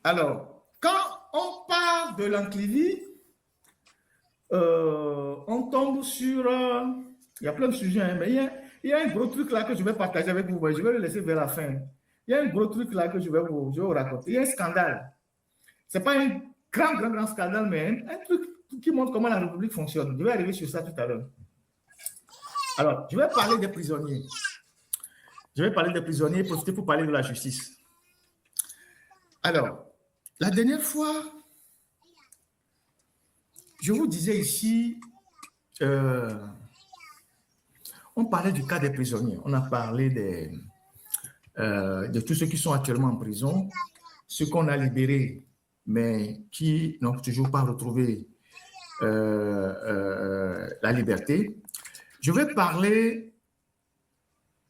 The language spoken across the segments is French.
Alors, quand on parle de l'enclivie, on tombe sur... il y a plein de sujets, hein, mais il y a un gros truc là que je vais partager avec vous. Je vais le laisser vers la fin. Il y a un gros truc là que je vais vous raconter. Il y a un scandale. Ce n'est pas un grand scandale, mais un truc qui montre comment la République fonctionne. Je vais arriver sur ça tout à l'heure. Alors, je vais parler des prisonniers. Je vais parler des prisonniers et profiter pour parler de la justice. Alors, la dernière fois, je vous disais ici, on parlait du cas des prisonniers. On a parlé de tous ceux qui sont actuellement en prison, ceux qu'on a libérés, mais qui n'ont toujours pas retrouvé la liberté. Je vais parler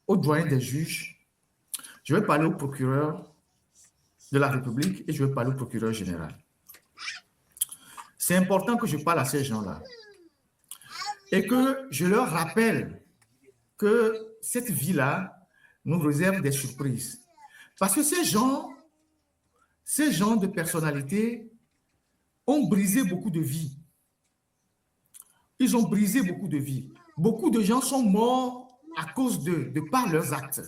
au doyen des juges, je vais parler au procureur de la République et je vais parler au procureur général. C'est important que je parle à ces gens-là et que je leur rappelle que cette vie-là nous réserve des surprises. Parce que ces gens de personnalités ont brisé beaucoup de vies. Ils ont brisé beaucoup de vies. Beaucoup de gens sont morts à cause de par leurs actes.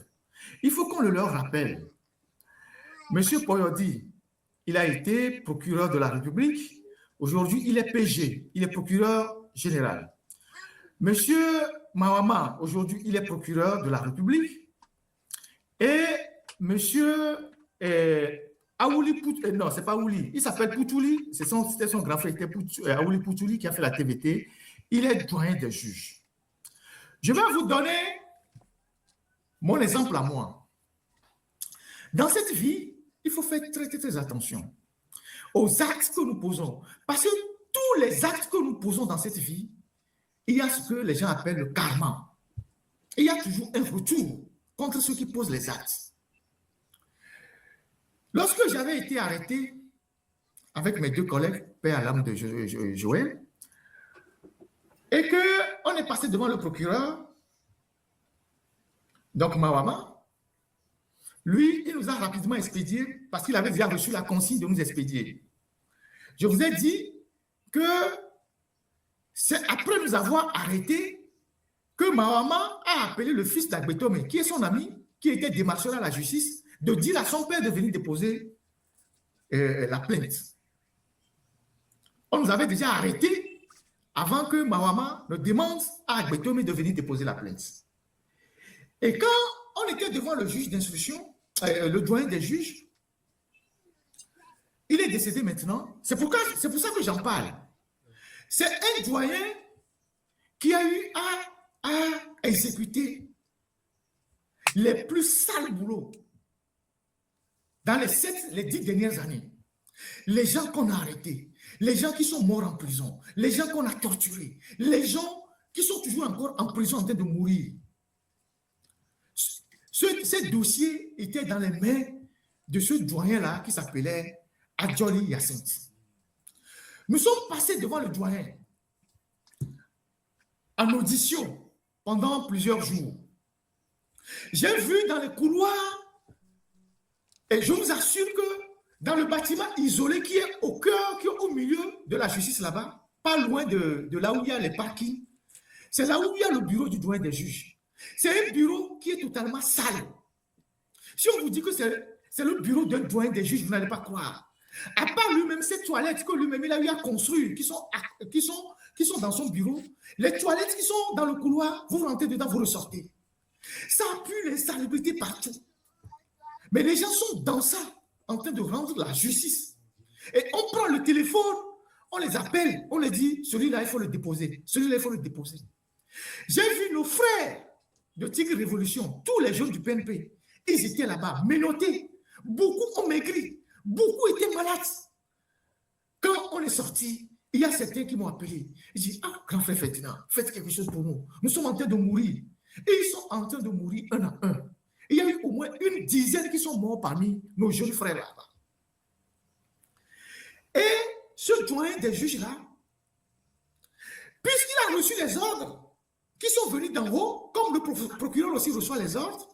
Il faut qu'on le leur rappelle. Monsieur Poyodi, il a été procureur de la République. Aujourd'hui, il est PG, il est procureur général. Monsieur Mahama, aujourd'hui, il est procureur de la République. Et monsieur Aouli Poutouli, non, c'est pas Aouli, il s'appelle Poutouli, c'était son grand frère, Aouli Poutouli qui a fait la TVT. Il est doyen des juges. Je vais vous donner mon exemple à moi. Dans cette vie, il faut faire très attention aux actes que nous posons. Parce que tous les actes que nous posons dans cette vie, il y a ce que les gens appellent le karma. Il y a toujours un retour contre ceux qui posent les actes. Lorsque j'avais été arrêté avec mes deux collègues, père à l'âme de Joël, et qu'on est passé devant le procureur, donc Mawama, lui, il nous a rapidement expédié parce qu'il avait déjà reçu la consigne de nous expédier. Je vous ai dit que c'est après nous avoir arrêtés que Mawama a appelé le fils d'Agbetome, qui est son ami, qui était démarcheur à la justice, de dire à son père de venir déposer la plainte. On nous avait déjà arrêtés avant que Mawama ne demande à Agbetome de venir déposer la plainte. Et quand on était devant le juge d'instruction, le doyen des juges, il est décédé maintenant. C'est pour ça que j'en parle. C'est un doyen qui a eu à exécuter les plus sales boulots dans les 10 dernières années. Les gens qu'on a arrêtés, les gens qui sont morts en prison, les gens qu'on a torturés, les gens qui sont toujours encore en prison en train de mourir. Ces dossiers étaient dans les mains de ce doyen-là qui s'appelait Adjoli Hyacinthe. Nous sommes passés devant le doyen en audition pendant plusieurs jours. J'ai vu dans les couloirs, et je vous assure que dans le bâtiment isolé qui est au cœur, qui est au milieu de la justice là-bas, pas loin de là où il y a les parkings, c'est là où il y a le bureau du doyen des juges. C'est un bureau qui est totalement sale. Si on vous dit que c'est le bureau d'un doyen des juges, vous n'allez pas croire. À part lui-même, ces toilettes que lui-même il a eu à construire, qui sont dans son bureau, les toilettes qui sont dans le couloir, vous rentrez dedans, vous ressortez. Ça pue l'insalubrité partout. Mais les gens sont dans ça, en train de rendre la justice. Et on prend le téléphone, on les appelle, on les dit, celui-là, il faut le déposer. Celui-là, il faut le déposer. J'ai vu nos frères de Tigre Révolution, tous les jeunes du PNP, ils étaient là-bas, menottés. Beaucoup ont maigri, beaucoup étaient malades. Quand on est sorti, il y a certains qui m'ont appelé. Ils disent, ah, grand frère Ferdinand, faites quelque chose pour nous. Nous sommes en train de mourir. Et ils sont en train de mourir un à un. Il y a eu au moins une dizaine qui sont morts parmi nos jeunes frères là-bas. Et ce doyen des juges-là, puisqu'il a reçu les ordres qui sont venus d'en haut, comme le procureur aussi reçoit les ordres,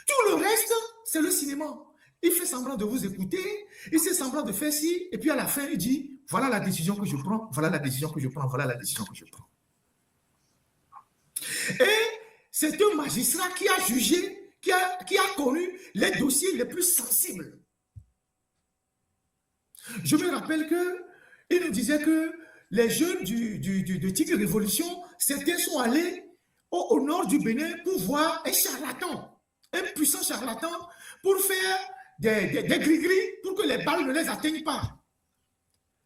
tout le reste, c'est le cinéma. il fait semblant de vous écouter, il fait semblant de faire ci, et puis à la fin, il dit, voilà la décision que je prends, voilà la décision que je prends, voilà la décision que je prends. Et c'est un magistrat qui a jugé, qui a connu les dossiers les plus sensibles. Je me rappelle qu'il nous disait que les jeunes de Tigre Révolution, certains sont allés au nord du Bénin pour voir un charlatan, un puissant charlatan, pour faire des gris-gris pour que les balles ne les atteignent pas.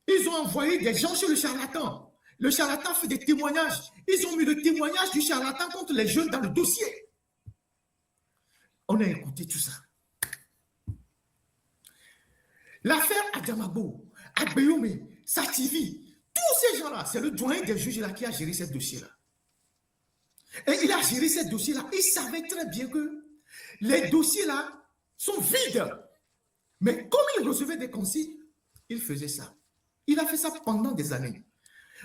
Ils ont envoyé des gens chez le charlatan. Le charlatan fait des témoignages. Ils ont mis le témoignage du charlatan contre les jeunes dans le dossier. On a écouté tout ça. L'affaire Adjamabo, Agbeyome, Sativi, tous ces gens-là, c'est le doyen des juges là qui a géré ce dossier-là. Et il a géré ce dossier-là. Il savait très bien que les dossiers-là sont vides. Mais comme il recevait des consignes, il faisait ça. Il a fait ça pendant des années.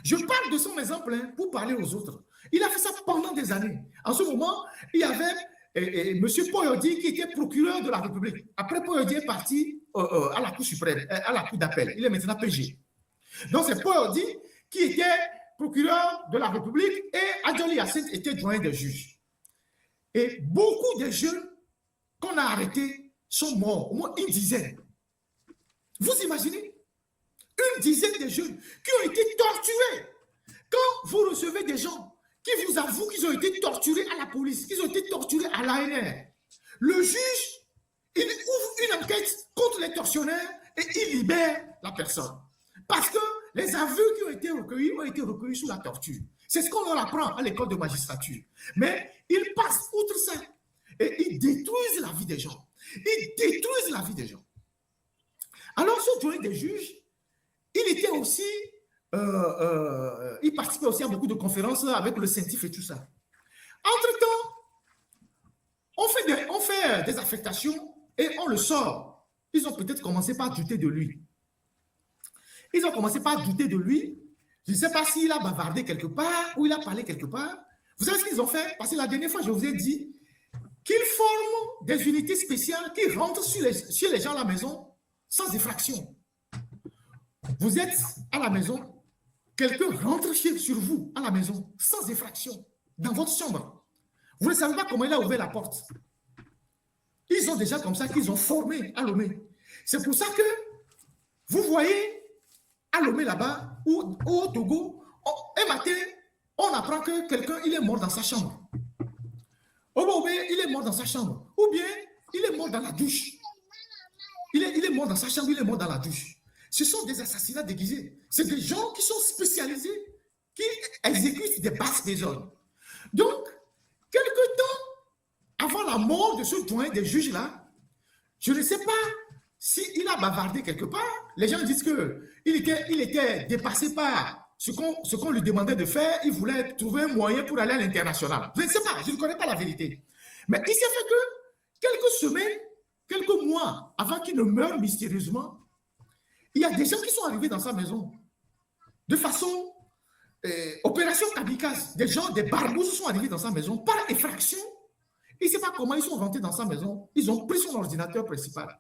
Je parle de son exemple pour parler aux autres. Il a fait ça pendant des années. En ce moment, il y avait M. Poyodi qui était procureur de la République. Après, Poyodi est parti à la Cour suprême, à la Cour d'appel. Il est maintenant PG. Donc, c'est Poyodi qui était procureur de la République et Adjoli Hyacinthe était doyen des juges. Et beaucoup de jeunes qu'on a arrêtés sont morts, au moins une dizaine. Vous imaginez? Une dizaine de jeunes qui ont été torturés. Quand vous recevez des gens qui vous avouent qu'ils ont été torturés à la police, qu'ils ont été torturés à l'ANR, le juge, il ouvre une enquête contre les tortionnaires et il libère la personne. Parce que les aveux qui ont été recueillis sous la torture. C'est ce qu'on leur apprend à l'école de magistrature. Mais ils passent outre ça et ils détruisent la vie des gens. Ils détruisent la vie des gens. Alors, ce doyen des juges, il était aussi, il participait aussi à beaucoup de conférences avec le CENTIF et tout ça. Entre-temps, on fait des affectations et on le sort. Ils ont peut-être commencé par douter de lui. Ils ont commencé par douter de lui. Je ne sais pas s'il a bavardé quelque part ou il a parlé quelque part. Vous savez ce qu'ils ont fait? Parce que la dernière fois, je vous ai dit qu'ils forment des unités spéciales qui rentrent chez les gens à la maison sans effraction. Vous êtes à la maison, quelqu'un rentre sur vous à la maison sans effraction, dans votre chambre. Vous ne savez pas comment il a ouvert la porte. Ils ont déjà comme ça qu'ils ont formé à Lomé. C'est pour ça que vous voyez à Lomé là-bas ou au Togo, un matin, on apprend que quelqu'un il est mort dans sa chambre. Au Bobé, il est mort dans sa chambre. Ou bien, il est mort dans la douche. Il est mort dans sa chambre, il est mort dans la douche. Ce sont des assassinats déguisés. C'est des gens qui sont spécialisés, qui exécutent des basses désordres. Donc, quelque temps avant la mort de ce doyen des juges-là, je ne sais pas s'il a bavardé quelque part. Les gens disent qu'il était dépassé par ce qu'on lui demandait de faire. Il voulait trouver un moyen pour aller à l'international. Je ne sais pas, je ne connais pas la vérité. Mais il s'est fait que quelques semaines, quelques mois avant qu'il ne meure mystérieusement, il y a des gens qui sont arrivés dans sa maison de façon opération kamikaze. Des gens, des barbouzes sont arrivés dans sa maison par effraction. Il ne sait pas comment ils sont rentrés dans sa maison. Ils ont pris son ordinateur principal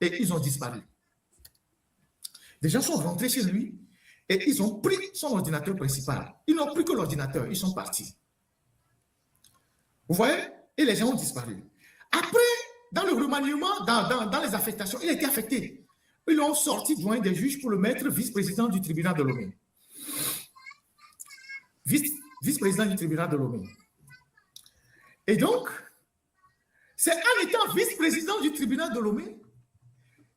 et ils ont disparu. Des gens sont rentrés chez lui et ils ont pris son ordinateur principal. Ils n'ont pris que l'ordinateur. Ils sont partis. Vous voyez? Et les gens ont disparu. Après, dans le remaniement, dans les affectations, il a été affecté. Ils l'ont sorti doyen des juges pour le mettre vice-président du tribunal de Lomé. Vice-président du tribunal de Lomé. Et donc, c'est en étant vice-président du tribunal de Lomé,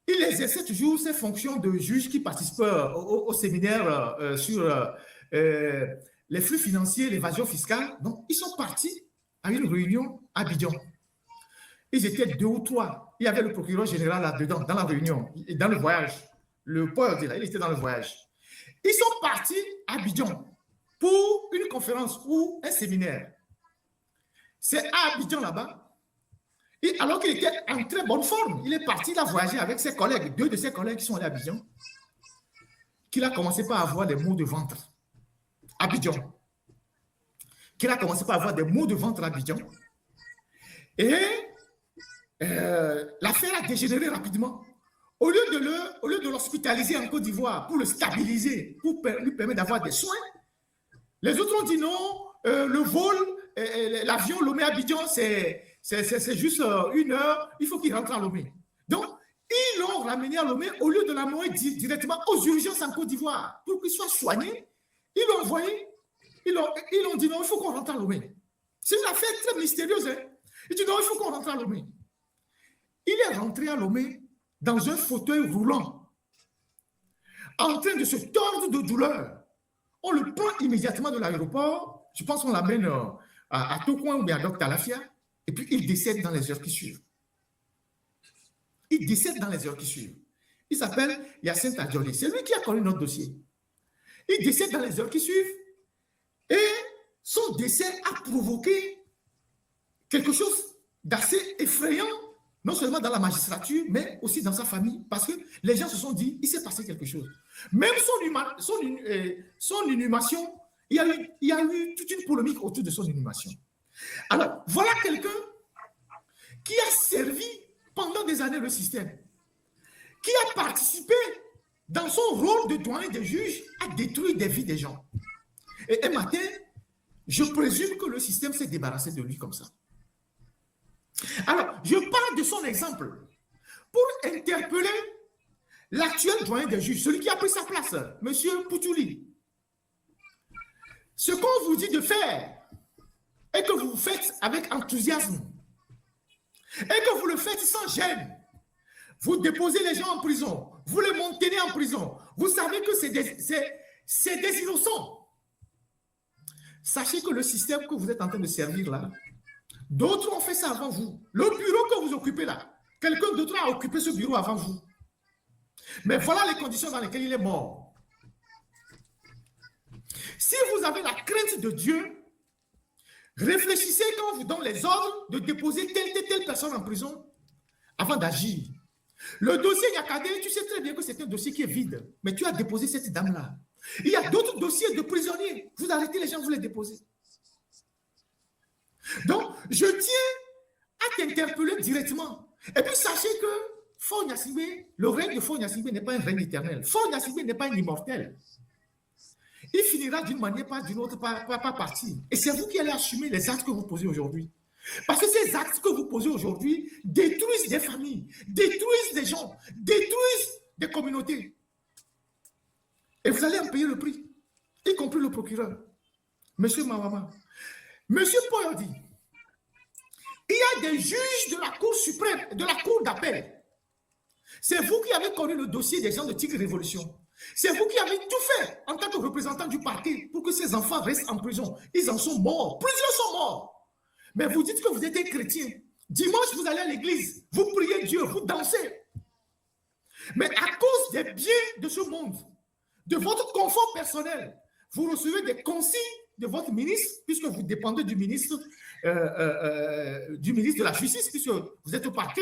il exerçait toujours ses fonctions de juge qui participe au séminaire sur les flux financiers, l'évasion fiscale. Donc, ils sont partis à une réunion à Abidjan. Ils étaient 2 ou 3. Il y avait le procureur général là-dedans, dans la réunion, dans le voyage. Le poète là, il était dans le voyage. Ils sont partis à Abidjan pour une conférence ou un séminaire. C'est à Abidjan là-bas. Et alors qu'il était en très bonne forme, il est parti, il a voyagé avec ses collègues, 2 de ses collègues qui sont allés à Abidjan, qu'il a commencé par avoir des maux de ventre. Abidjan. Qu'il a commencé par avoir des maux de ventre à Abidjan. Et l'affaire a dégénéré rapidement. Au lieu de l'hospitaliser en Côte d'Ivoire pour le stabiliser, pour lui permettre d'avoir des soins, les autres ont dit non, le vol, l'avion Lomé-Abidjan, c'est juste 1 heure, il faut qu'il rentre à Lomé. Donc, ils l'ont ramené à Lomé au lieu de l'amener directement aux urgences en Côte d'Ivoire pour qu'il soit soigné. Ils l'ont envoyé, ils ont dit non, il faut qu'on rentre à Lomé. C'est une affaire très mystérieuse. Hein? Ils disent non, il faut qu'on rentre à Lomé. Il est rentré à Lomé dans un fauteuil roulant, en train de se tordre de douleur. On le prend immédiatement de l'aéroport, je pense qu'on l'amène à Tocoin ou bien à Doc Talafia, et puis il décède dans les heures qui suivent. Il décède dans les heures qui suivent. Il s'appelle Yacine Adjoli, c'est lui qui a connu notre dossier. Il décède dans les heures qui suivent, et son décès a provoqué quelque chose d'assez effrayant, non seulement dans la magistrature, mais aussi dans sa famille, parce que les gens se sont dit, il s'est passé quelque chose. Même son inhumation, il y a eu toute une polémique autour de son inhumation. Alors, voilà quelqu'un qui a servi pendant des années le système, qui a participé dans son rôle de doyen des juges à détruire des vies des gens. Et un matin, je présume que le système s'est débarrassé de lui comme ça. Alors, je parle de son exemple pour interpeller l'actuel doyen des juges, celui qui a pris sa place, M. Poutouli. Ce qu'on vous dit de faire et que vous faites avec enthousiasme et que vous le faites sans gêne, vous déposez les gens en prison, vous les maintenez en prison, vous savez que c'est des innocents. Sachez que le système que vous êtes en train de servir là, d'autres ont fait ça avant vous. Le bureau que vous occupez là, quelqu'un d'autre a occupé ce bureau avant vous. Mais voilà les conditions dans lesquelles il est mort. Si vous avez la crainte de Dieu, réfléchissez quand on vous donne les ordres de déposer telle personne en prison avant d'agir. Le dossier Yakadé, tu sais très bien que c'est un dossier qui est vide, mais tu as déposé cette dame-là. Il y a d'autres dossiers de prisonniers. Vous arrêtez les gens, vous les déposez. Donc, je tiens à t'interpeller directement. Et puis, sachez que Faure Gnassingbé, le règne de Faure Gnassingbé n'est pas un règne éternel. Faure Gnassingbé n'est pas un immortel. Il finira d'une manière, pas d'une autre, pas partir. Et c'est vous qui allez assumer les actes que vous posez aujourd'hui. Parce que ces actes que vous posez aujourd'hui détruisent des familles, détruisent des gens, détruisent des communautés. Et vous allez en payer le prix, y compris le procureur, M. Mawama. M. Poyodi, il y a des juges de la Cour suprême, de la Cour d'appel. C'est vous qui avez connu le dossier des gens de Tigre Révolution. C'est vous qui avez tout fait en tant que représentant du parti pour que ces enfants restent en prison. Ils en sont morts. Plusieurs sont morts. Mais vous dites que vous êtes des chrétiens. Dimanche, vous allez à l'église. Vous priez Dieu. Vous dansez. Mais à cause des biens de ce monde, de votre confort personnel, vous recevez des consignes de votre ministre, puisque vous dépendez du ministre de la Justice, puisque vous êtes au parquet,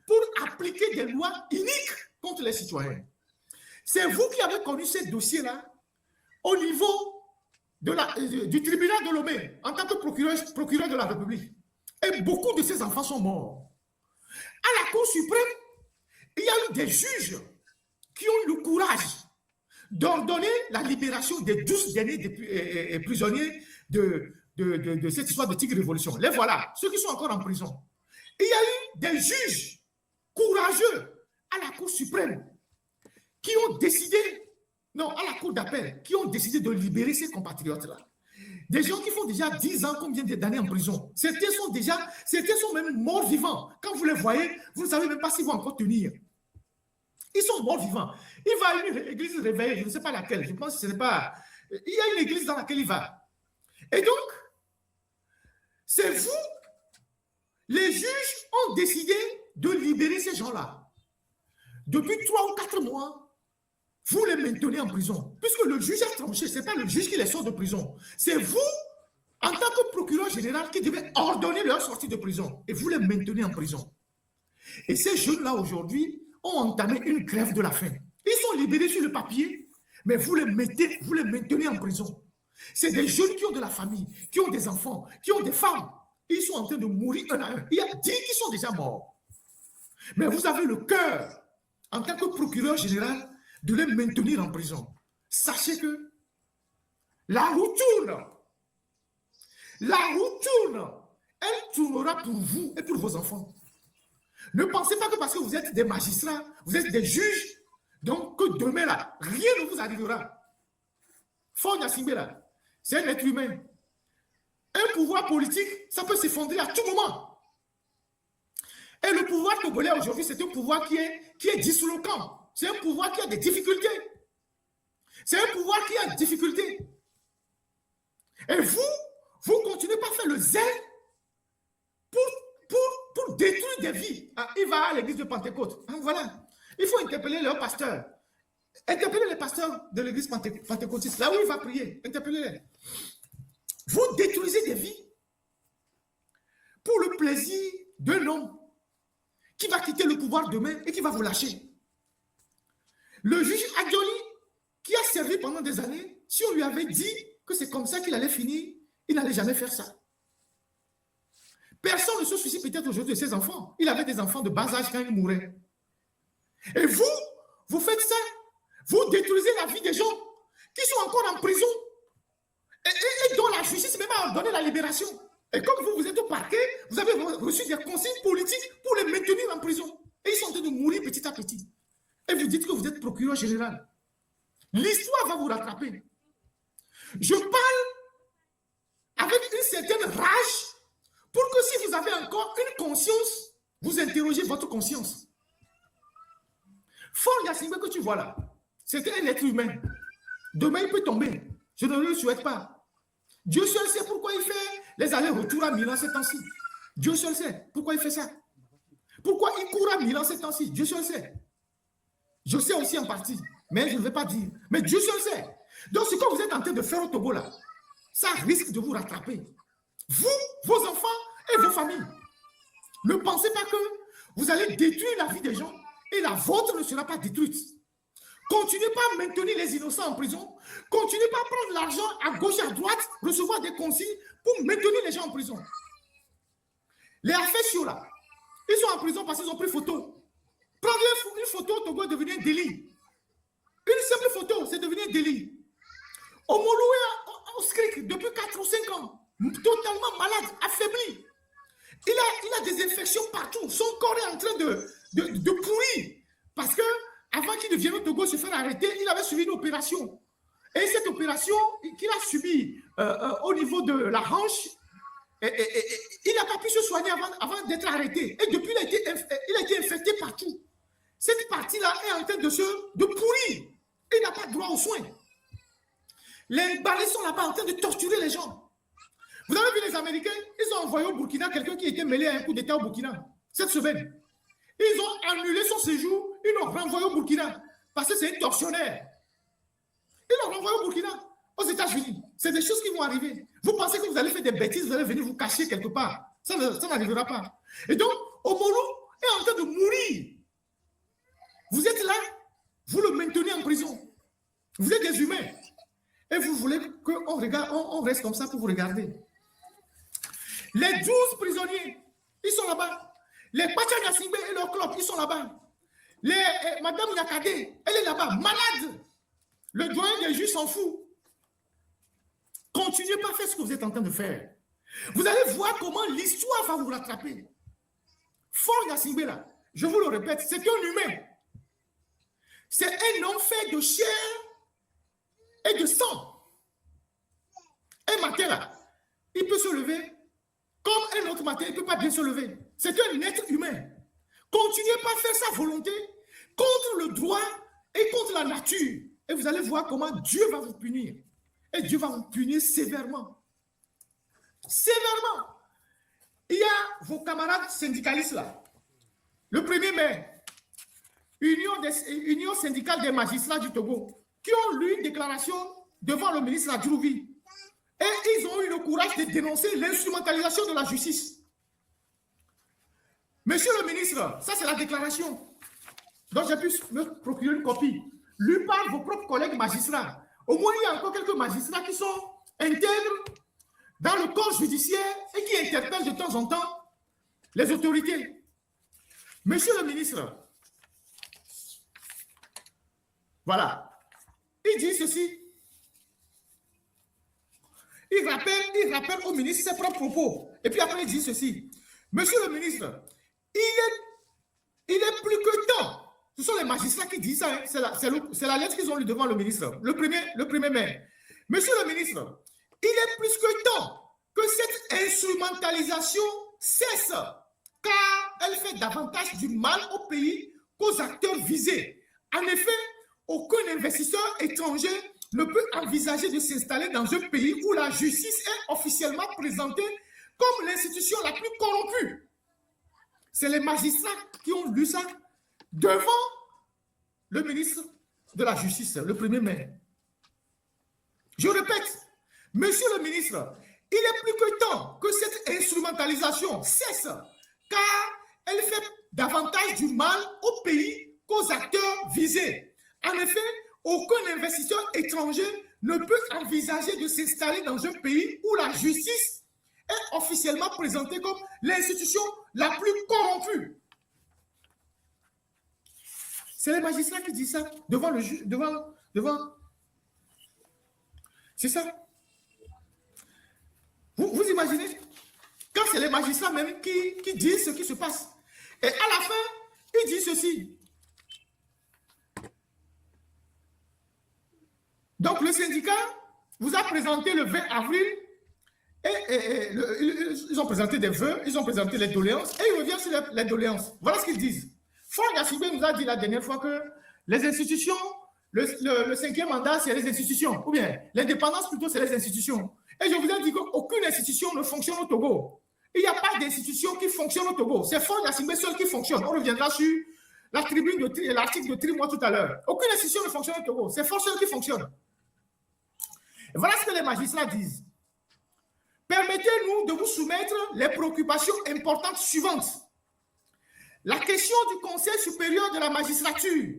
pour appliquer des lois iniques contre les citoyens. C'est vous qui avez connu ces dossiers-là au niveau du tribunal de Lomé, en tant que procureur de la République. Et beaucoup de ces enfants sont morts. À la Cour suprême, il y a eu des juges qui ont eu le courage d'ordonner la libération des 12 derniers prisonniers de cette histoire de Tigre Révolution. Les voilà, ceux qui sont encore en prison. Il y a eu des juges courageux à la Cour suprême qui ont décidé, non, à la Cour d'appel, qui ont décidé de libérer ces compatriotes-là. Des gens qui font déjà 10 ans, combien d'années en prison. Certains sont même morts vivants. Quand vous les voyez, vous ne savez même pas s'ils vont encore tenir. Ils sont morts vivants. Il va à une église réveillée, je ne sais pas laquelle, je pense que ce n'est pas... Il y a une église dans laquelle il va. Et donc, c'est vous, les juges ont décidé de libérer ces gens-là. Depuis 3 ou 4 mois, vous les maintenez en prison. Puisque le juge a tranché, ce n'est pas le juge qui les sort de prison. C'est vous, en tant que procureur général, qui devez ordonner leur sortie de prison. Et vous les maintenez en prison. Et ces jeunes-là, aujourd'hui, ont entamé une grève de la faim. Ils sont libérés sur le papier, mais vous les maintenez en prison. C'est des jeunes qui ont de la famille, qui ont des enfants, qui ont des femmes. Ils sont en train de mourir un à un. Il y a 10 qui sont déjà morts. Mais vous avez le cœur, en tant que procureur général, de les maintenir en prison. Sachez que la roue tourne. La roue tourne. Elle tournera pour vous et pour vos enfants. Ne pensez pas que parce que vous êtes des magistrats, vous êtes des juges, donc que demain là, rien ne vous arrivera. Faure Gnassingbé là, c'est un être humain. Un pouvoir politique, ça peut s'effondrer à tout moment. Et le pouvoir togolais aujourd'hui, c'est un pouvoir qui est disloquant. C'est un pouvoir qui a des difficultés. C'est un pouvoir qui a des difficultés. Et vous continuez pas à faire le zèle pour détruire des vies. Ah, il va à l'église de Pentecôte. Ah, voilà. Il faut interpeller leurs pasteurs. Interpellez les pasteurs de l'église pentecôtiste. Là où il va prier, interpellez-les. Vous détruisez des vies pour le plaisir d'un homme qui va quitter le pouvoir demain et qui va vous lâcher. Le juge Adjoli, qui a servi pendant des années, si on lui avait dit que c'est comme ça qu'il allait finir, il n'allait jamais faire ça. Personne ne se soucie peut-être aujourd'hui de ses enfants. Il avait des enfants de bas âge quand il mourait. Et vous faites ça. Vous détruisez la vie des gens qui sont encore en prison et dont la justice même a ordonné la libération. Et comme vous êtes au parquet, vous avez reçu des consignes politiques pour les maintenir en prison. Et ils sont en train de mourir petit à petit. Et vous dites que vous êtes procureur général. L'histoire va vous rattraper. Je parle avec une certaine rage pour que si vous avez encore une conscience, vous interrogez votre conscience. Faure Gnassingbé que tu vois là, c'était un être humain. Demain, il peut tomber. Je ne le souhaite pas. Dieu seul sait pourquoi il fait les allers-retours à Milan ces temps-ci. Dieu seul sait pourquoi il fait ça. Pourquoi il court à Milan ces temps-ci. Dieu seul sait. Je sais aussi en partie, mais je ne vais pas dire. Mais Dieu seul sait. Donc, ce que vous êtes en train de faire au Togo là, ça risque de vous rattraper. Vous, vos enfants et vos familles. Ne pensez pas que vous allez détruire la vie des gens et la vôtre ne sera pas détruite. Continuez pas à maintenir les innocents en prison. Continuez pas à prendre l'argent à gauche et à droite, recevoir des consignes pour maintenir les gens en prison. Les affections là, ils sont en prison parce qu'ils ont pris photo. Prendre une photo au Togo est devenu un délit. Une simple photo, c'est devenu un délit. Omolou est au SCRIC depuis 4 ou 5 ans, totalement malade, affaibli. Il a des infections partout. Son corps est en train de pourrir. Parce que avant qu'il ne vienne au Togo se faire arrêter, il avait subi une opération. Et cette opération qu'il a subie au niveau de la hanche, il n'a pas pu se soigner avant d'être arrêté. Et depuis, il a été infecté partout. Cette partie-là est en train de pourrir. Il n'a pas droit aux soins. Les balais sont là-bas en train de torturer les gens. Vous avez vu les Américains, ils ont envoyé au Burkina quelqu'un qui était mêlé à un coup d'État au Burkina cette semaine. Ils ont annulé son séjour, ils l'ont renvoyé au Burkina parce que c'est un tortionnaire. Ils l'ont renvoyé au Burkina, aux États-Unis. C'est des choses qui vont arriver. Vous pensez que vous allez faire des bêtises, vous allez venir vous cacher quelque part. Ça n'arrivera pas. Et donc, Omolou est en train de mourir. Vous êtes là, vous le maintenez en prison. Vous êtes des humains. Et vous voulez qu'on reste comme ça pour vous regarder. Les 12 prisonniers, ils sont là-bas. Les Pacha Gnassingbé et leur club, ils sont là-bas. Madame Yakade, elle est là-bas, malade. Le doyen des juges s'en fout. Continuez pas à faire ce que vous êtes en train de faire. Vous allez voir comment l'histoire va vous rattraper. Faure Gnassingbé, là, je vous le répète, c'est un humain. C'est un homme fait de chair et de sang. Un matin, là, il peut se lever comme un autre matin, il ne peut pas bien se lever. C'est un être humain. Continuez pas à faire sa volonté contre le droit et contre la nature. Et vous allez voir comment Dieu va vous punir. Et Dieu va vous punir sévèrement. Sévèrement. Il y a vos camarades syndicalistes là. Le 1er mai, Union syndicale des magistrats du Togo, qui ont lu une déclaration devant le ministre Adjourouvi. Et ils ont eu le courage de dénoncer l'instrumentalisation de la justice. Monsieur le ministre, ça c'est la déclaration. Donc j'ai pu me procurer une copie. Lu par vos propres collègues magistrats. Au moins il y a encore quelques magistrats qui sont intègres, dans le corps judiciaire et qui interpelle de temps en temps les autorités. Monsieur le ministre, voilà, il dit ceci. Il rappelle au ministre ses propres propos. Et puis après, il dit ceci. Monsieur le ministre, il est plus que temps. Ce sont les magistrats qui disent ça. Hein. C'est la lettre qu'ils ont lue devant le ministre, le premier mai. Monsieur le ministre, il est plus que temps que cette instrumentalisation cesse, car elle fait davantage du mal au pays qu'aux acteurs visés. En effet, aucun investisseur étranger ne peut envisager de s'installer dans un pays où la justice est officiellement présentée comme l'institution la plus corrompue. C'est les magistrats qui ont lu ça devant le ministre de la Justice, le 1er mai. Je répète, monsieur le ministre, il est plus que temps que cette instrumentalisation cesse, car elle fait davantage du mal au pays qu'aux acteurs visés. En effet, aucun investisseur étranger ne peut envisager de s'installer dans un pays où la justice est officiellement présentée comme l'institution la plus corrompue. C'est les magistrats qui disent ça devant le juge, devant. C'est ça. Vous imaginez? Quand c'est les magistrats même qui disent ce qui se passe. Et à la fin, ils disent ceci. Donc, le syndicat vous a présenté le 20 avril et ils ont présenté des vœux, ils ont présenté les doléances et ils reviennent sur les doléances. Voilà ce qu'ils disent. Ford Yassibé nous a dit la dernière fois que les institutions, le 5e mandat, c'est les institutions. Ou bien, l'indépendance plutôt, c'est les institutions. Et je vous ai dit qu'aucune institution ne fonctionne au Togo. Il n'y a pas d'institution qui fonctionne au Togo. C'est Ford Yassibé seul qui fonctionne. On reviendra sur la tribune de l'article de Tri-moi tout à l'heure. Aucune institution ne fonctionne au Togo. C'est Ford seul qui fonctionne. Et voilà ce que les magistrats disent. Permettez-nous de vous soumettre les préoccupations importantes suivantes. La question du Conseil supérieur de la magistrature,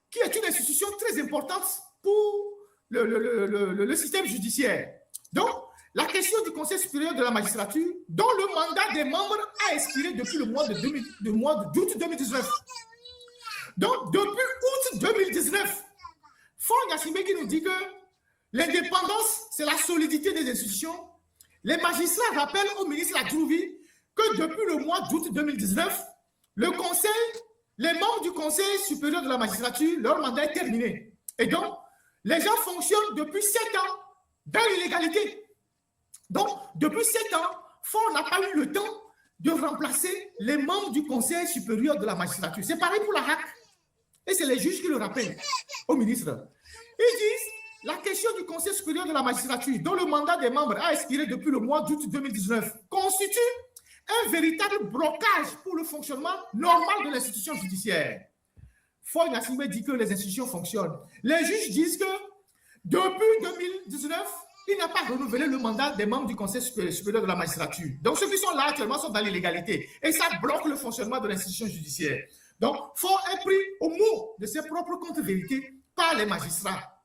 qui est une institution très importante pour le système judiciaire. Donc, la question du Conseil supérieur de la magistrature, dont le mandat des membres a expiré depuis le mois d'août 2019. Donc, depuis août 2019, Ford Yassibé qui nous dit que l'indépendance, c'est la solidité des institutions. Les magistrats rappellent au ministre Adjouvi que depuis le mois d'août 2019, les membres du Conseil supérieur de la magistrature, leur mandat est terminé. Et donc, les gens fonctionnent depuis 7 ans dans l'illégalité. Donc, depuis 7 ans, Ford n'a pas eu le temps de remplacer les membres du Conseil supérieur de la magistrature. C'est pareil pour la RAC. Et c'est les juges qui le rappellent au ministre. Ils disent, la question du Conseil supérieur de la magistrature, dont le mandat des membres a expiré depuis le mois d'août 2019, constitue un véritable blocage pour le fonctionnement normal de l'institution judiciaire. Ford Yassibé dit que les institutions fonctionnent. Les juges disent que depuis 2019, il n'a pas renouvelé le mandat des membres du Conseil supérieur de la magistrature. Donc ceux qui sont là actuellement sont dans l'illégalité. Et ça bloque le fonctionnement de l'institution judiciaire. Donc Ford est pris au mot de ses propres contre-vérités par les magistrats.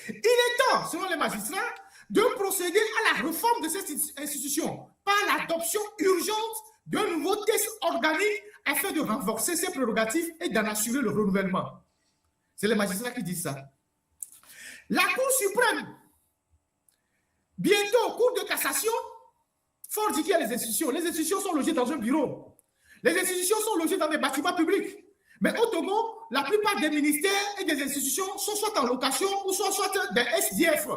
Il est temps, selon les magistrats, de procéder à la réforme de cette institution par l'adoption urgente d'un nouveau texte organique afin de renforcer ses prérogatives et d'en assurer le renouvellement. C'est les magistrats qui disent ça. La Cour suprême, bientôt Cour de cassation, Ford dit qu'il y a les institutions. Les institutions sont logées dans un bureau. Les institutions sont logées dans des bâtiments publics. Mais au Togo, la plupart des ministères et des institutions sont soit en location ou soit des SDF.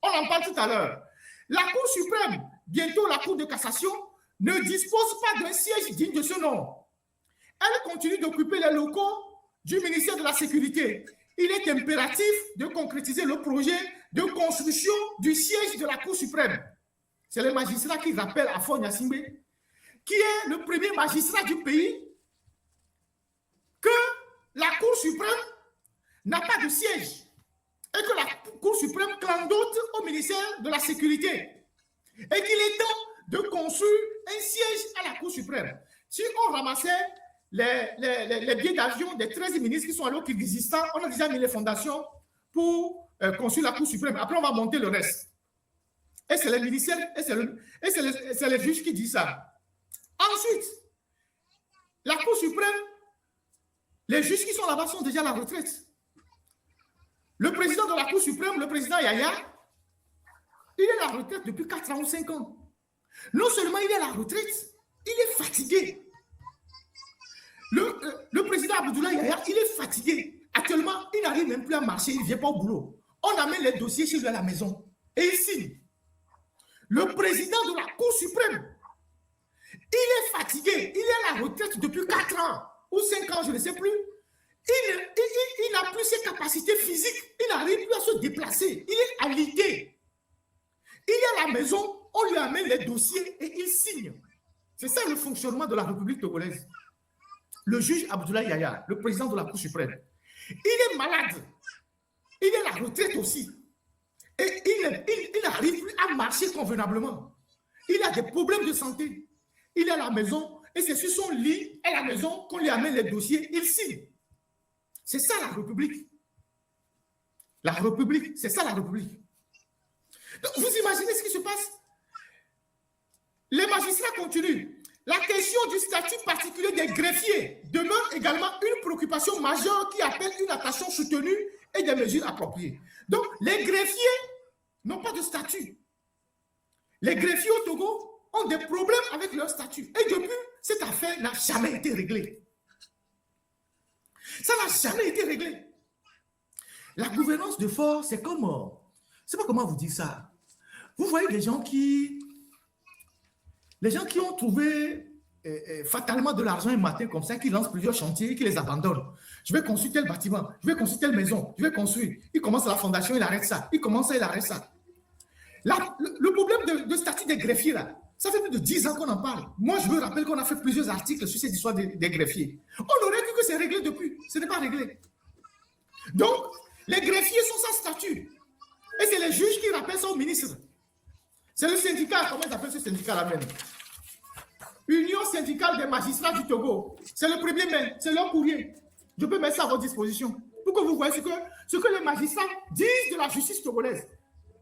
On en parle tout à l'heure. La Cour suprême, bientôt la Cour de cassation, ne dispose pas d'un siège digne de ce nom. Elle continue d'occuper les locaux du ministère de la Sécurité. Il est impératif de concrétiser le projet de construction du siège de la Cour suprême. C'est le magistrat qui rappelle à Ford Yassibé, qui est le premier magistrat du pays, que la Cour suprême n'a pas de siège et que la Cour suprême clandote au ministère de la Sécurité et qu'il est temps de construire un siège à la Cour suprême. Si on ramassait les billets d'avion des 13 ministres qui sont allés au Kyrgyzstan, on a déjà mis les fondations pour construire la Cour suprême. Après, on va monter le reste. Et c'est les ministères, et c'est les juges qui disent ça. Ensuite, la Cour suprême, les juges qui sont là-bas sont déjà à la retraite. Le président de la Cour suprême, le président Yaya, il est à la retraite depuis 4 ans ou 5 ans. Non seulement il est à la retraite, il est fatigué. Le président Abdoulaye Yaya, il est fatigué. Actuellement, il n'arrive même plus à marcher, il ne vient pas au boulot. On amène les dossiers chez lui à la maison et il signe. Le président de la Cour suprême, il est fatigué. Il est à la retraite depuis 4 ans ou 5 ans, je ne sais plus. Il n'a plus ses capacités physiques. Il n'arrive plus à se déplacer. Il est alité. Il est à la maison, on lui amène les dossiers et il signe. C'est ça le fonctionnement de la République togolaise. Le juge Abdoulaye Yaya, le président de la Cour suprême, il est malade. Il est à la retraite aussi. Et il n'arrive plus à marcher convenablement. Il a des problèmes de santé. Il est à la maison et c'est sur son lit à la maison qu'on lui amène les dossiers. Il signe. C'est ça la République. La République, c'est ça la République. Donc, vous imaginez ce qui se passe? Les magistrats continuent. La question du statut particulier des greffiers demeure également une préoccupation majeure qui appelle une attention soutenue et des mesures appropriées. Donc, les greffiers n'ont pas de statut. Les greffiers au Togo ont des problèmes avec leur statut. Et depuis, cette affaire n'a jamais été réglée. Ça n'a jamais été réglé. La gouvernance de force, c'est comme... Je ne sais pas comment vous dire ça. Vous voyez les gens qui ont trouvé fatalement de l'argent un matin comme ça, qui lancent plusieurs chantiers, qui les abandonnent. Je vais construire tel bâtiment, je vais construire telle maison, je vais construire. Il commence à la fondation, il arrête ça. Il commence ça, il arrête ça. Là, le problème de statut des greffiers, là, ça fait plus de 10 ans qu'on en parle. Moi, je me rappelle qu'on a fait plusieurs articles sur cette histoire des greffiers. On aurait dit que c'est réglé depuis. Ce n'est pas réglé. Donc, les greffiers sont sans statut. Et c'est les juges qui rappellent ça au ministre. C'est le syndicat, comment ils appellent ce syndicat-là même? Union syndicale des magistrats du Togo. C'est le premier mail, c'est leur courrier. Je peux mettre ça à votre disposition pour que vous voyez ce que les magistrats disent de la justice togolaise.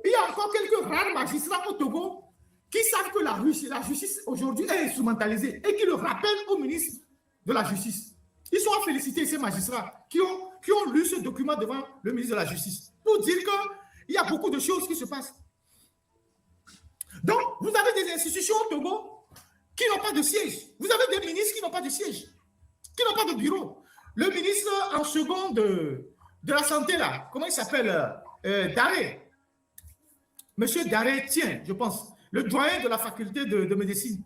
Il y a encore quelques rares magistrats au Togo qui savent que la justice aujourd'hui est instrumentalisée et qui le rappellent au ministre de la Justice. Ils sont à féliciter ces magistrats qui ont lu ce document devant le ministre de la Justice pour dire qu'il y a beaucoup de choses qui se passent. Donc, vous avez des institutions au Togo qui n'ont pas de siège. Vous avez des ministres qui n'ont pas de siège, qui n'ont pas de bureau. Le ministre en second de la Santé, là, comment il s'appelle? Daré. Monsieur Daré, tiens, je pense, le doyen de la faculté de médecine.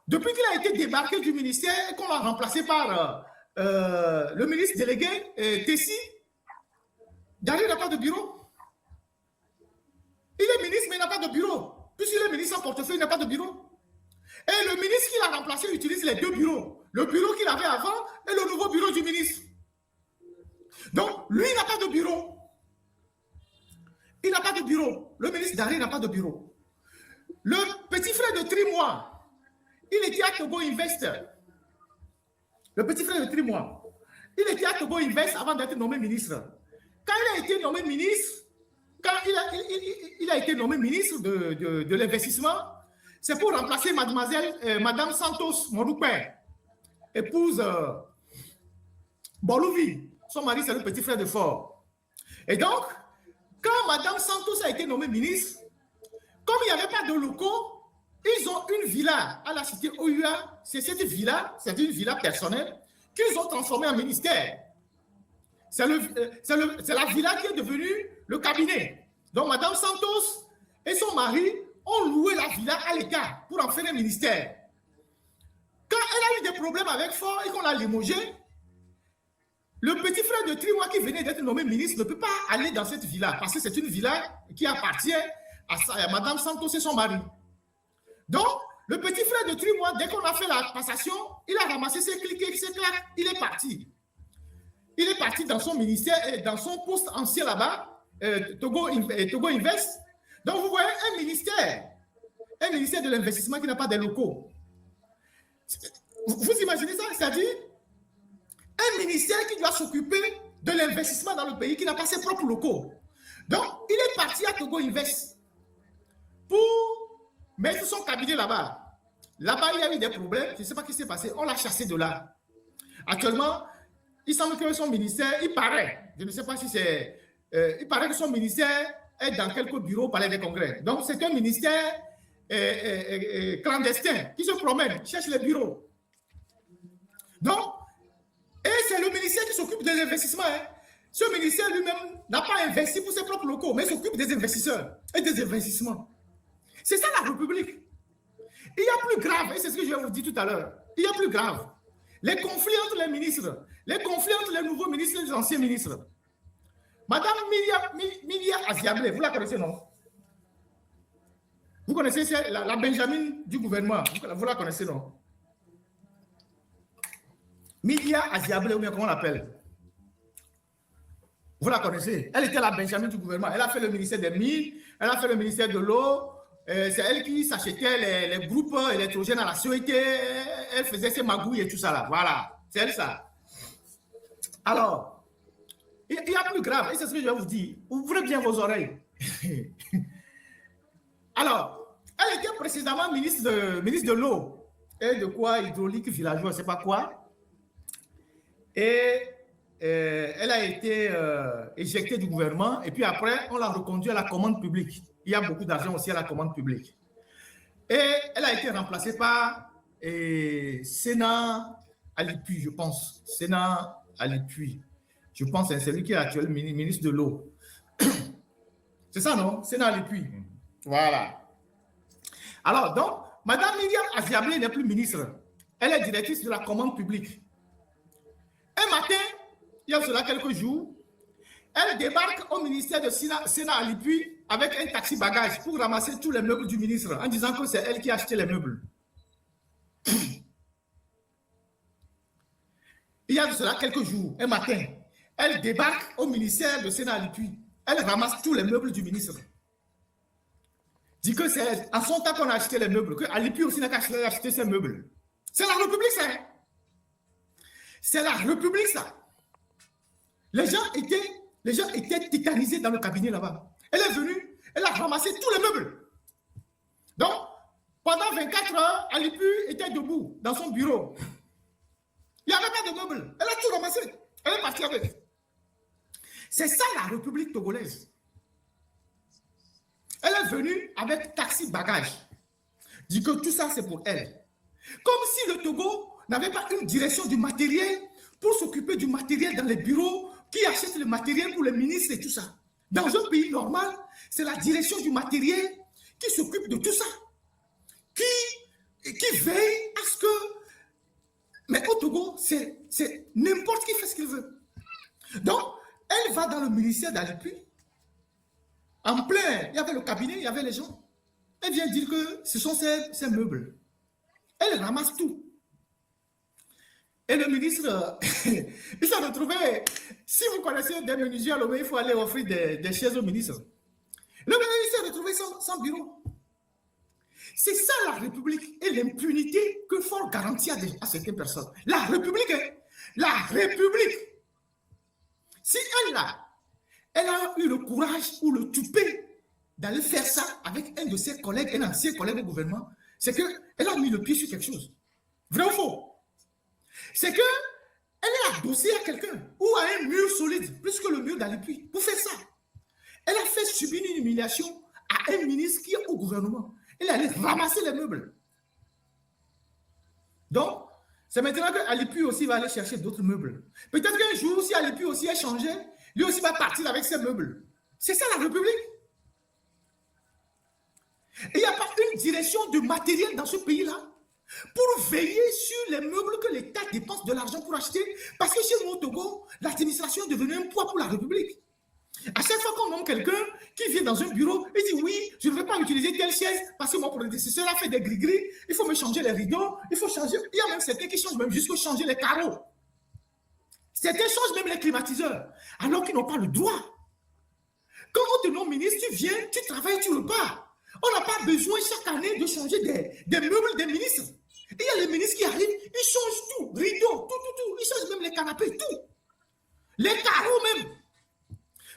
Depuis qu'il a été débarqué du ministère et qu'on l'a remplacé par le ministre délégué, Tessi, Daré n'a pas de bureau. Il est ministre, mais il n'a pas de bureau. Puisqu'il est ministre en portefeuille, il n'a pas de bureau. Et le ministre qui l'a remplacé utilise les deux bureaux. Le bureau qu'il avait avant et le nouveau bureau du ministre. Donc, lui, il n'a pas de bureau. Il n'a pas de bureau. Le ministre Daré n'a pas de bureau. Le petit frère de Trimois, il était à Togo Invest. Le petit frère de Trimois, il était à Togo Invest avant d'être nommé ministre. Quand il a été nommé ministre, il a été nommé ministre de l'investissement, c'est pour remplacer Madame Santos Moroupe, épouse Bolouvi. Son mari, c'est le petit frère de Fort. Et donc, quand Madame Santos a été nommée ministre, comme il n'y avait pas de locaux, ils ont une villa à la cité OUA. C'est cette villa, c'est une villa personnelle qu'ils ont transformée en ministère. C'est la villa qui est devenue le cabinet. Donc, Madame Santos et son mari ont loué la villa à l'État pour en faire un ministère. Quand elle a eu des problèmes avec Fort et qu'on l'a limogé, le petit frère de Trimois qui venait d'être nommé ministre ne peut pas aller dans cette villa parce que c'est une villa qui appartient à Madame Santos et son mari. Donc, le petit frère de Trimois, dès qu'on a fait la passation, il a ramassé ses clics et ses claques, il est parti. Il est parti dans son ministère et dans son poste ancien là-bas, Togo Invest. Donc, vous voyez un ministère de l'investissement qui n'a pas de locaux. Vous imaginez ça? C'est-à-dire un ministère qui doit s'occuper de l'investissement dans le pays qui n'a pas ses propres locaux. Donc, il est parti à Togo Invest pour mettre son cabinet là-bas. Là-bas, il y a eu des problèmes. Je ne sais pas ce qui s'est passé. On l'a chassé de là. Actuellement, il semble que son ministère, il paraît, je ne sais pas si c'est... il paraît que son ministère est dans quelques bureaux au Palais des Congrès. Donc, c'est un ministère clandestin qui se promène, cherche les bureaux. Donc, et c'est le ministère qui s'occupe des investissements. Hein. Ce ministère lui-même n'a pas investi pour ses propres locaux, mais s'occupe des investisseurs et des investissements. C'est ça la République. Il y a plus grave, et c'est ce que je vais vous dire tout à l'heure, il y a plus grave. Les conflits entre les ministres, les conflits entre les nouveaux ministres et les anciens ministres. Madame Milia Aziablé, vous la connaissez, non? Vous connaissez la Benjamin du gouvernement, vous la connaissez, non? Milia Aziablé, ou bien comment on l'appelle? Vous la connaissez? Elle était la Benjamin du gouvernement. Elle a fait le ministère des Mines, elle a fait le ministère de l'eau. C'est elle qui s'achetait les groupes électrogènes à la société. Elle faisait ses magouilles et tout ça là. Voilà, c'est elle ça. Alors, il y a plus grave, et c'est ce que je vais vous dire. Ouvrez bien vos oreilles. Alors, elle était précédemment ministre de l'eau. Et de quoi? Hydraulique, villageois, je ne sais pas quoi. Et elle a été éjectée du gouvernement. Et puis après, on l'a reconduite à la commande publique. Il y a beaucoup d'argent aussi à la commande publique. Et elle a été remplacée par Sénat Alipuy, je pense. Sénat Alipuy. Je pense que c'est lui qui est actuellement ministre de l'eau. C'est ça, non? Sénat Alipuy. Voilà. Alors, donc, Madame Myriam Aziablé n'est plus ministre. Elle est directrice de la commande publique. Un matin, il y a cela quelques jours, elle débarque au ministère de Sénat Alipuy avec un taxi bagage pour ramasser tous les meubles du ministre en disant que c'est elle qui a acheté les meubles. Il y a cela quelques jours, un matin, elle débarque au ministère de Sénat Alipuy. Elle ramasse tous les meubles du ministre. Dit que c'est en son temps qu'on a acheté les meubles, que Alipuy aussi n'a qu'à acheter ses meubles. C'est la République, ça. C'est la République, ça. Les gens étaient tétanisés dans le cabinet là-bas. Elle est venue, elle a ramassé tous les meubles. Donc, pendant 24 heures, Alipuy était debout dans son bureau. Il n'y avait pas de meubles. Elle a tout ramassé. Elle est partie avec. C'est ça la République togolaise. Elle est venue avec taxi bagage. Dit que tout ça, c'est pour elle. Comme si le Togo n'avait pas une direction du matériel pour s'occuper du matériel dans les bureaux, qui achète le matériel pour les ministres et tout ça. Dans un pays normal, c'est la direction du matériel qui s'occupe de tout ça. Qui veille à ce que... Mais au Togo, c'est n'importe qui fait ce qu'il veut. Donc, elle va dans le ministère d'Alipuy. En plein, il y avait le cabinet, il y avait les gens. Elle vient dire que ce sont ses meubles. Elle ramasse tout. Et le ministre, il s'est retrouvé, si vous connaissez des menuisiers à Lomé, il faut aller offrir des chaises au ministre. Le ministre s'est retrouvé sans bureau. C'est ça la République et l'impunité que faut garantir à certaines personnes. La République, la République. Si elle a eu le courage ou le toupet d'aller faire ça avec un de ses collègues, un ancien collègue du gouvernement, c'est qu'elle a mis le pied sur quelque chose. Vrai ou faux? C'est qu'elle est adossée à quelqu'un ou à un mur solide, plus que le mur d'Alipuy, pour faire ça. Elle a fait subir une humiliation à un ministre qui est au gouvernement. Elle allait ramasser les meubles. Donc, c'est maintenant qu'Alipuy aussi va aller chercher d'autres meubles. Peut-être qu'un jour, si Alipuy aussi a changé, lui aussi va partir avec ses meubles. C'est ça la République. Et il n'y a pas une direction de matériel dans ce pays-là pour veiller sur les meubles que l'État dépense de l'argent pour acheter. Parce que chez nous au Togo, l'administration est devenue un poids pour la République. À chaque fois qu'on nomme quelqu'un qui vient dans un bureau, il dit oui, je ne vais pas utiliser telle chaise parce que mon prédécesseur a fait des gris-gris, il faut me changer les rideaux, il faut changer. Il y a même certains qui changent même jusqu'à changer les carreaux. Certains changent même les climatiseurs, alors qu'ils n'ont pas le droit. Quand on te nomme ministre, tu viens, tu travailles, tu repars. On n'a pas besoin chaque année de changer des meubles des ministres. Il y a les ministres qui arrivent, ils changent tout, rideaux, tout. Ils changent même les canapés, tout. Les carreaux même.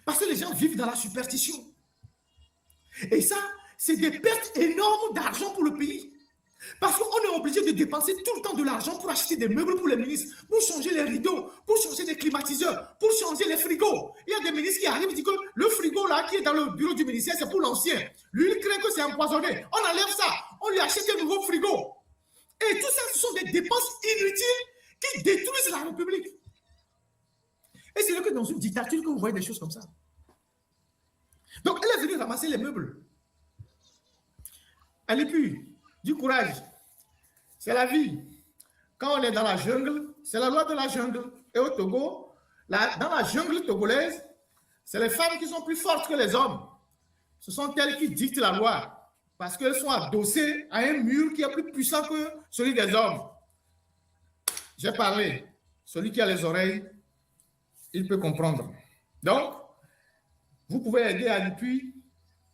Parce que les gens vivent dans la superstition. Et ça, c'est des pertes énormes d'argent pour le pays. Parce qu'on est obligé de dépenser tout le temps de l'argent pour acheter des meubles pour les ministres, pour changer les rideaux, pour changer les climatiseurs, pour changer les frigos. Il y a des ministres qui arrivent et disent que le frigo là qui est dans le bureau du ministère, c'est pour l'ancien. Lui, il craint que c'est empoisonné. On enlève ça, on lui achète un nouveau frigo. Et tout ça, ce sont des dépenses inutiles qui détruisent la République. Et c'est là que dans une dictature que vous voyez des choses comme ça. Donc, elle est venue ramasser les meubles. Elle est plus. Du courage. C'est la vie. Quand on est dans la jungle, c'est la loi de la jungle. Et au Togo, dans la jungle togolaise, c'est les femmes qui sont plus fortes que les hommes. Ce sont elles qui dictent la loi parce qu'elles sont adossées à un mur qui est plus puissant que celui des hommes. J'ai parlé. Celui qui a les oreilles, il peut comprendre. Donc, vous pouvez aider à l'UPI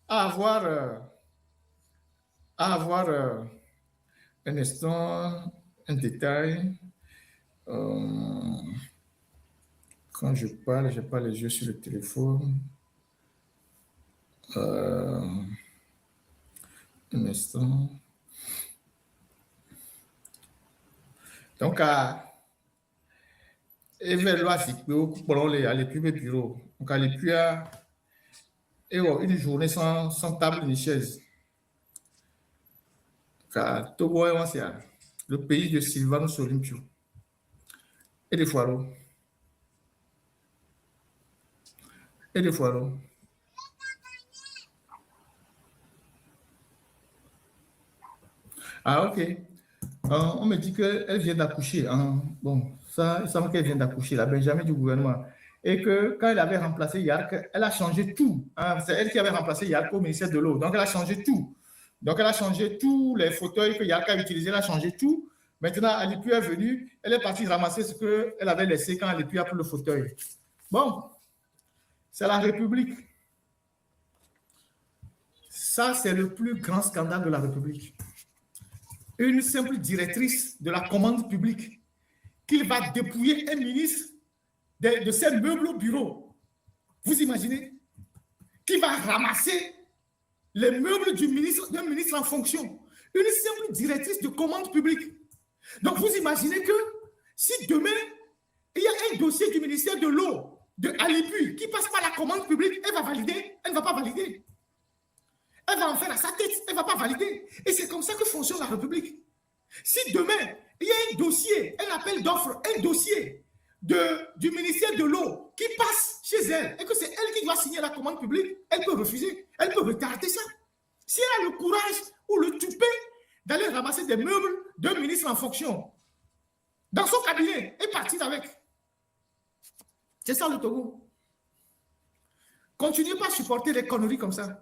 à avoir un instant, un détail. Quand je parle, je n'ai pas les yeux sur le téléphone. Un instant. Donc, évaluer si pour aller plus au bureau. Donc, aller plus à une journée sans table ni chaise. Car Togo est le pays de Sylvanus Olympio et des Foireaux. Et des Foireaux. Ah, ok. On me dit qu'elle vient d'accoucher. Bon, ça, il semble qu'elle vient d'accoucher, la Benjamin du gouvernement. Et que quand elle avait remplacé Yark, elle a changé tout. C'est elle qui avait remplacé Yark au ministère de l'eau. Donc, elle a changé tout. Donc, elle a changé tous les fauteuils que Yark a utilisés. Elle a changé tout. Maintenant, Alipu est venue. Elle est partie ramasser ce qu'elle avait laissé quand Alipu a pris le fauteuil. Bon, c'est la République. Ça, c'est le plus grand scandale de la République. Une simple directrice de la commande publique qui va dépouiller un ministre de ses meubles au bureau. Vous imaginez? Qui va ramasser les meubles d'un ministre en fonction. Une simple directrice de commande publique. Donc, vous imaginez que si demain, il y a un dossier du ministère de l'eau, de Alipu, qui passe par la commande publique, elle va valider, elle ne va pas valider. Elle va en faire à sa tête, elle ne va pas valider. Et c'est comme ça que fonctionne la République. Si demain, il y a un dossier, un appel d'offres, un dossier du ministère de l'eau qui passe chez elle et que c'est elle qui doit signer la commande publique, elle peut refuser, elle peut retarder ça. Si elle a le courage ou le toupet d'aller ramasser des meubles d'un ministre en fonction dans son cabinet et partir avec. C'est ça le Togo. Continuez pas à supporter des conneries comme ça.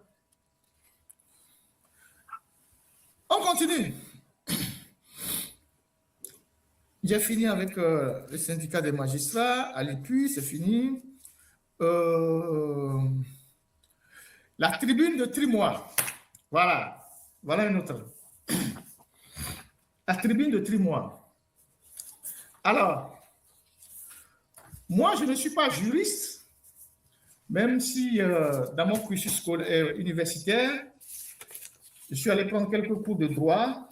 On continue. J'ai fini avec le syndicat des magistrats, à l'IPU, c'est fini. La tribune de Trimois. Voilà. Voilà une autre. La tribune de Trimois. Alors, moi, je ne suis pas juriste, même si dans mon cursus universitaire, je suis allé prendre quelques cours de droit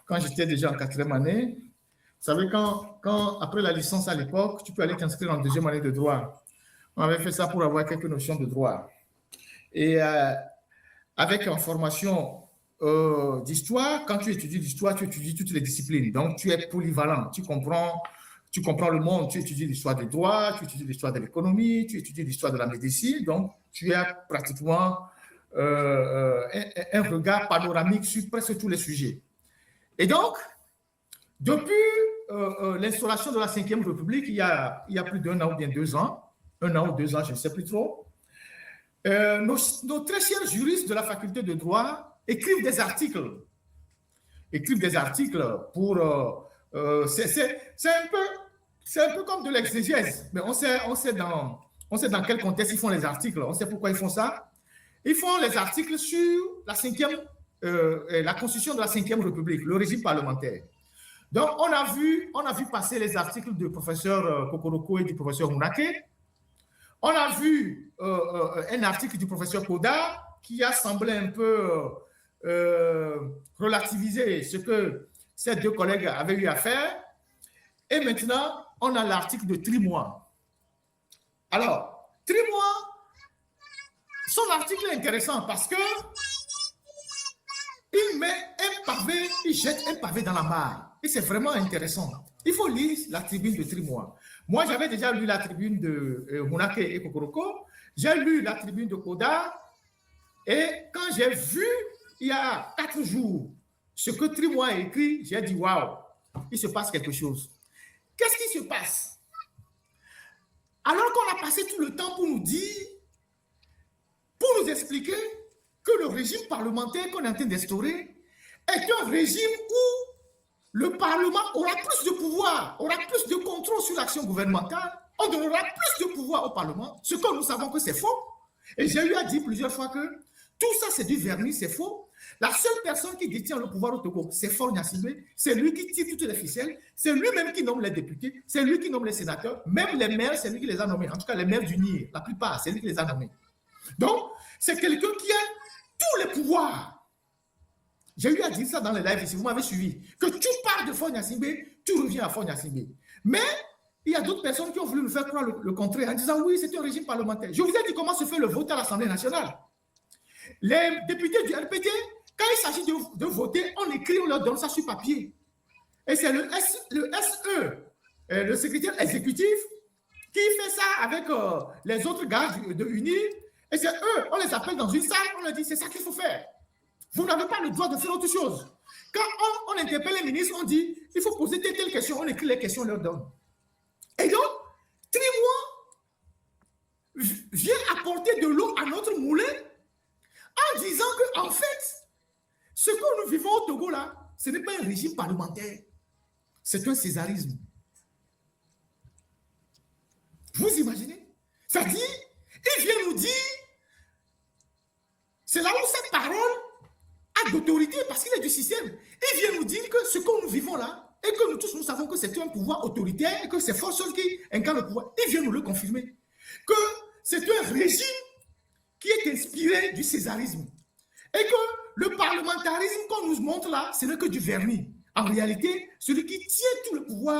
quand j'étais déjà en 4e année. Vous savez, après la licence à l'époque, tu peux aller t'inscrire en 2e année de droit. On avait fait ça pour avoir quelques notions de droit. Et avec en formation d'histoire, quand tu étudies l'histoire, tu étudies toutes les disciplines. Donc, tu es polyvalent. Tu comprends le monde. Tu étudies l'histoire du droit, tu étudies l'histoire de l'économie, tu étudies l'histoire de la médecine. Donc, tu as pratiquement un regard panoramique sur presque tous les sujets. Et donc, depuis l'instauration de la 5e République, il y a plus d'1 an ou bien 2 ans, 1 an ou 2 ans, je ne sais plus trop, nos très chers juristes de la faculté de droit écrivent des articles. Pour... c'est un peu comme de l'exégèse, mais on sait dans quel contexte ils font les articles, on sait pourquoi ils font ça. Ils font les articles sur la constitution de la 5e République, le régime parlementaire. Donc, on a vu passer les articles du professeur Kokoroko et du professeur Mounake. On a vu un article du professeur Koda qui a semblé un peu relativiser ce que ces deux collègues avaient eu à faire. Et maintenant, on a l'article de Trimois. Alors, Trimois, son article est intéressant parce que il met un pavé, il jette un pavé dans la mare. Et c'est vraiment intéressant. Il faut lire la tribune de Trimois. Moi, j'avais déjà lu la tribune de Monake et Kokoroko. J'ai lu la tribune de Koda. Et quand j'ai vu, il y a 4 jours, ce que Trimois a écrit, j'ai dit, waouh, il se passe quelque chose. Qu'est-ce qui se passe? Alors qu'on a passé tout le temps pour nous dire, pour nous expliquer que le régime parlementaire qu'on est en train d'instaurer est un régime où le Parlement aura plus de pouvoir, aura plus de contrôle sur l'action gouvernementale, on donnera plus de pouvoir au Parlement, ce que nous savons que c'est faux. Et j'ai eu à dire plusieurs fois que tout ça c'est du vernis, c'est faux. La seule personne qui détient le pouvoir au Togo, c'est Faure Gnassingbé, c'est lui qui tire toutes les ficelles, c'est lui-même qui nomme les députés, c'est lui qui nomme les sénateurs, même les maires, c'est lui qui les a nommés. En tout cas, les maires du Nil, la plupart, c'est lui qui les a nommés. Donc, c'est quelqu'un qui a tous les pouvoirs. J'ai eu à dire ça dans les lives, si vous m'avez suivi, que tu pars de Faure Gnassingbé, tu reviens à Faure Gnassingbé. Mais il y a d'autres personnes qui ont voulu nous faire croire le contraire en disant oui, c'est un régime parlementaire. Je vous ai dit comment se fait le vote à l'Assemblée nationale. Les députés du RPT, quand il s'agit de voter, on écrit, on leur donne ça sur papier. Et c'est le SE, le secrétaire exécutif, qui fait ça avec les autres gars de UNIR. Et c'est eux, on les appelle dans une salle, on leur dit c'est ça qu'il faut faire. Vous n'avez pas le droit de faire autre chose. Quand on interpelle les ministres, on dit il faut poser telle question, on écrit les questions, on leur donne. Et donc, Trimois vient apporter de l'eau à notre moulin en disant que, en fait, ce que nous vivons au Togo là, ce n'est pas un régime parlementaire, c'est un césarisme. Vous imaginez? C'est-à-dire, il vient nous dire, c'est là où cette parole a d'autorité parce qu'il est du système. Il vient nous dire que ce que nous vivons là, et que nous tous nous savons que c'est un pouvoir autoritaire et que c'est Faure seul qui incarne le pouvoir, il vient nous le confirmer. Que c'est un régime qui est inspiré du césarisme. Et que le parlementarisme qu'on nous montre là, ce n'est que du vernis. En réalité, celui qui tient tout le pouvoir